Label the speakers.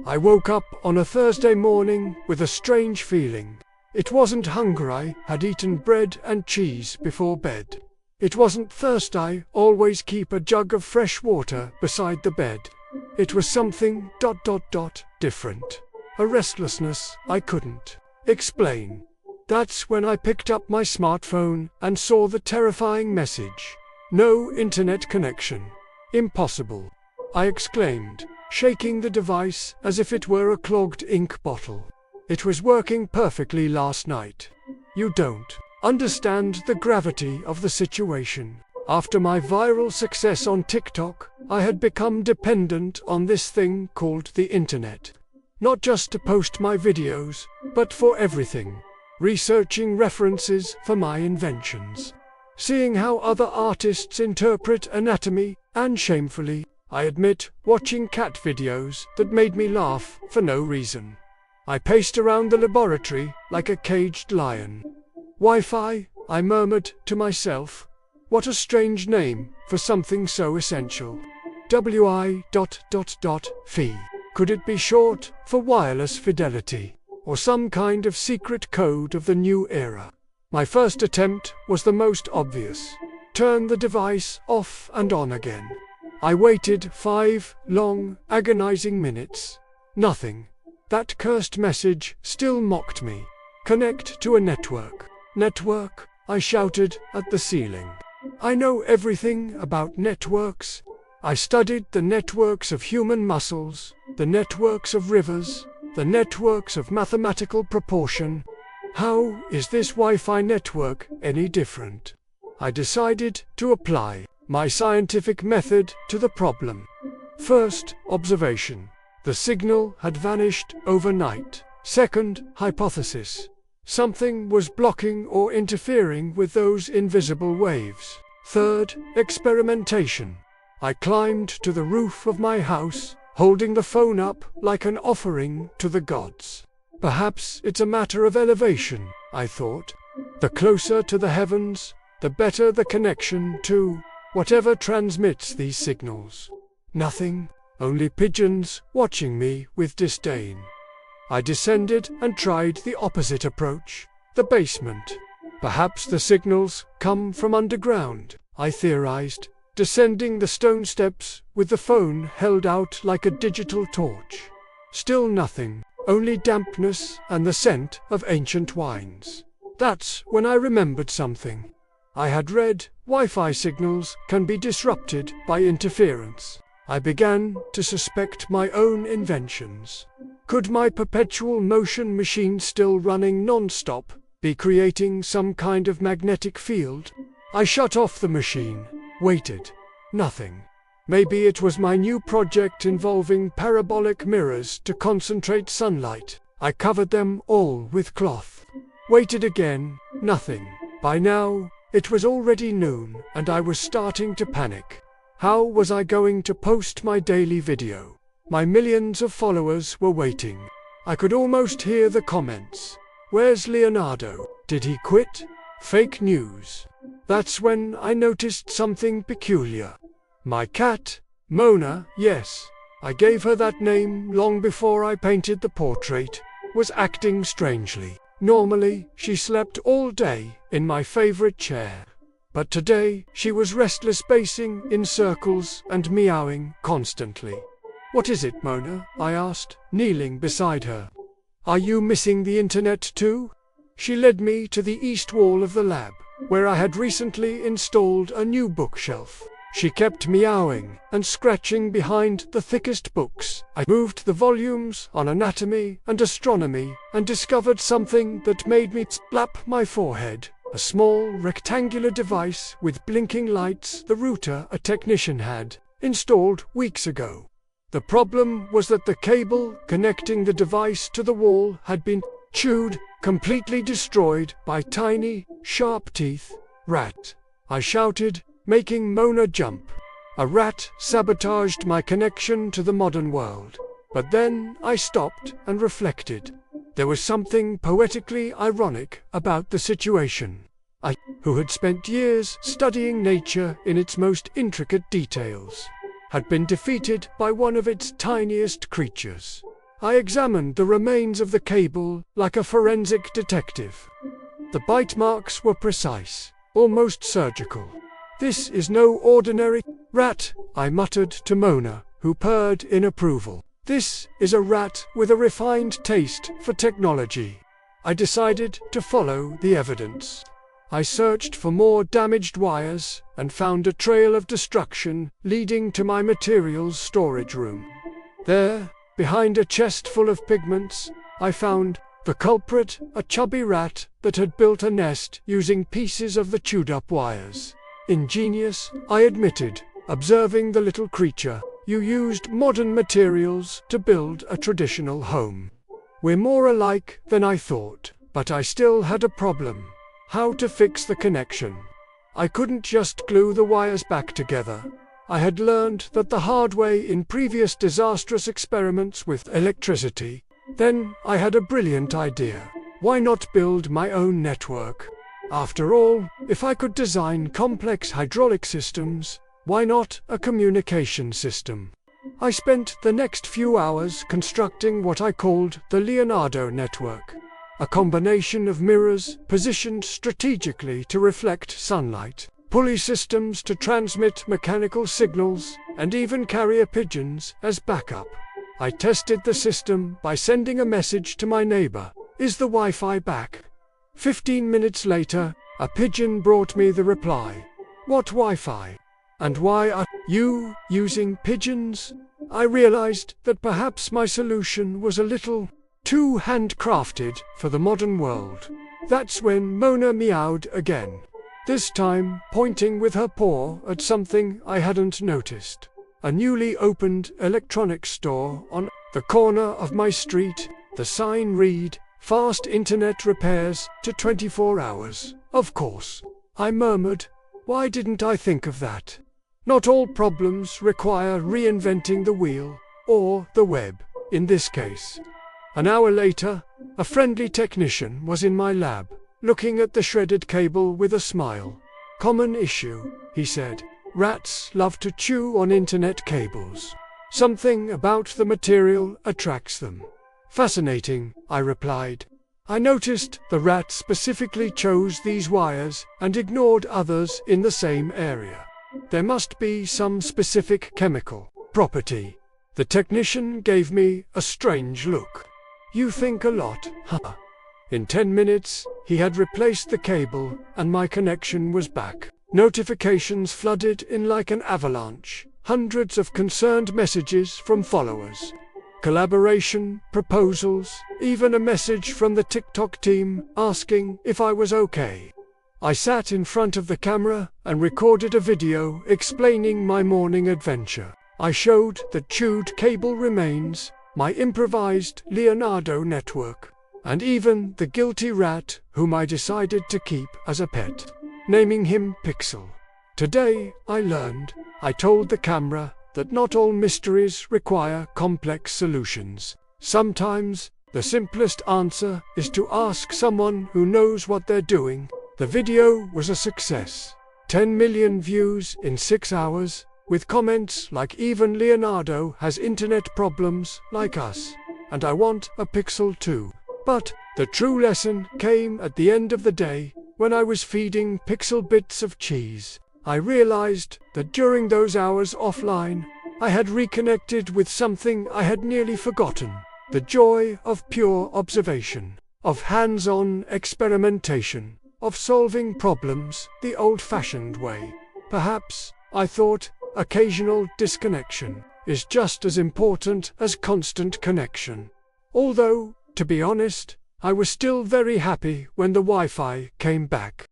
Speaker 1: I woke up on a Thursday morning with a strange feeling. It wasn't hunger, I had eaten bread and cheese before bed. It wasn't thirst, I always keep a jug of fresh water beside the bed. It was something ... different. A restlessness I couldn't explain. That's when I picked up my smartphone and saw the terrifying message. No internet connection. Impossible, I exclaimed, shaking the device as if it were a clogged ink bottle. It was working perfectly last night. You don't understand the gravity of the situation. After my viral success on TikTok, I had become dependent on this thing called the internet. Not just to post my videos, but for everything. Researching references for my inventions. Seeing how other artists interpret anatomy, and shamefully, I admit, watching cat videos that made me laugh for no reason. I paced around the laboratory like a caged lion. Wi-Fi, I murmured to myself. What a strange name for something so essential. Wi. Fi. Could it be short for wireless fidelity, or some kind of secret code of the new era? My first attempt was the most obvious. Turn the device off and on again. I waited 5 long, agonizing minutes. Nothing. That cursed message still mocked me. Connect to a network. Network, I shouted at the ceiling. I know everything about networks. I studied the networks of human muscles, the networks of rivers, the networks of mathematical proportion. How is this Wi-Fi network any different? I decided to apply my scientific method to the problem. First, observation. The signal had vanished overnight. Second, hypothesis. Something was blocking or interfering with those invisible waves. Third, experimentation. I climbed to the roof of my house, holding the phone up like an offering to the gods. Perhaps it's a matter of elevation, I thought. The closer to the heavens, the better the connection to whatever transmits these signals. Nothing, only pigeons watching me with disdain. I descended and tried the opposite approach, the basement. Perhaps the signals come from underground, I theorized, descending the stone steps with the phone held out like a digital torch. Still nothing. Only dampness and the scent of ancient wines. That's when I remembered something. I had read Wi-Fi signals can be disrupted by interference. I began to suspect my own inventions. Could my perpetual motion machine still running non-stop be creating some kind of magnetic field? I shut off the machine, waited. Nothing. Maybe it was my new project involving parabolic mirrors to concentrate sunlight. I covered them all with cloth. Waited again, nothing. By now, it was already noon, and I was starting to panic. How was I going to post my daily video? My millions of followers were waiting. I could almost hear the comments. Where's Leonardo? Did he quit? Fake news. That's when I noticed something peculiar. My cat, Mona, yes, I gave her that name long before I painted the portrait, was acting strangely. Normally, she slept all day in my favorite chair. But today, she was restless, pacing in circles and meowing constantly. What is it, Mona? I asked, kneeling beside her. Are you missing the internet too? She led me to the east wall of the lab, where I had recently installed a new bookshelf. She kept meowing and scratching behind the thickest books. I moved the volumes on anatomy and astronomy and discovered something that made me slap my forehead. A small rectangular device with blinking lights, the router a technician had installed weeks ago. The problem was that the cable connecting the device to the wall had been chewed, completely destroyed by tiny, sharp teeth. Rat! I shouted, making Mona jump. A rat sabotaged my connection to the modern world. But then I stopped and reflected. There was something poetically ironic about the situation. I, who had spent years studying nature in its most intricate details, had been defeated by one of its tiniest creatures. I examined the remains of the cable like a forensic detective. The bite marks were precise, almost surgical. "This is no ordinary rat," I muttered to Mona, who purred in approval. "This is a rat with a refined taste for technology." I decided to follow the evidence. I searched for more damaged wires and found a trail of destruction leading to my materials storage room. There, behind a chest full of pigments, I found the culprit, a chubby rat that had built a nest using pieces of the chewed-up wires. Ingenious, I admitted, observing the little creature. "You used modern materials to build a traditional home. We're more alike than I thought, but I still had a problem. How to fix the connection? I couldn't just glue the wires back together. I had learned that the hard way in previous disastrous experiments with electricity. Then I had a brilliant idea. Why not build my own network? After all, if I could design complex hydraulic systems, why not a communication system? I spent the next few hours constructing what I called the Leonardo network, a combination of mirrors positioned strategically to reflect sunlight, pulley systems to transmit mechanical signals, and even carrier pigeons as backup. I tested the system by sending a message to my neighbor. "Is the Wi-Fi back?" 15 minutes later, a pigeon brought me the reply. "What Wi-Fi? And why are you using pigeons?" I realized that perhaps my solution was a little too handcrafted for the modern world. That's when Mona meowed again, this time pointing with her paw at something I hadn't noticed. A newly opened electronics store on the corner of my street. The sign read, "Fast internet repairs to 24 hours. Of course. I murmured. Why didn't I think of that? Not all problems require reinventing the wheel, or the web, in this case. An hour later, a friendly technician was in my lab, looking at the shredded cable with a smile. "Common issue," he said. "Rats love to chew on internet cables. Something about the material attracts them." "Fascinating," I replied. I noticed the rat specifically chose these wires and ignored others in the same area. There must be some specific chemical property. The technician gave me a strange look. "You think a lot, huh?" In 10 minutes, he had replaced the cable and my connection was back. Notifications flooded in like an avalanche, hundreds of concerned messages from followers. Collaboration, proposals, even a message from the TikTok team asking if I was okay. I sat in front of the camera and recorded a video explaining my morning adventure. I showed the chewed cable remains, my improvised Leonardo network, and even the guilty rat whom I decided to keep as a pet, naming him Pixel. Today, I told the camera, that not all mysteries require complex solutions. Sometimes, the simplest answer is to ask someone who knows what they're doing. The video was a success. 10 million views in 6 hours, with comments like "Even Leonardo has internet problems like us, and I want a Pixel too." But the true lesson came at the end of the day, when I was feeding Pixel bits of cheese. I realized that during those hours offline, I had reconnected with something I had nearly forgotten. The joy of pure observation, of hands-on experimentation, of solving problems the old-fashioned way. Perhaps, I thought, occasional disconnection is just as important as constant connection. Although, to be honest, I was still very happy when the Wi-Fi came back.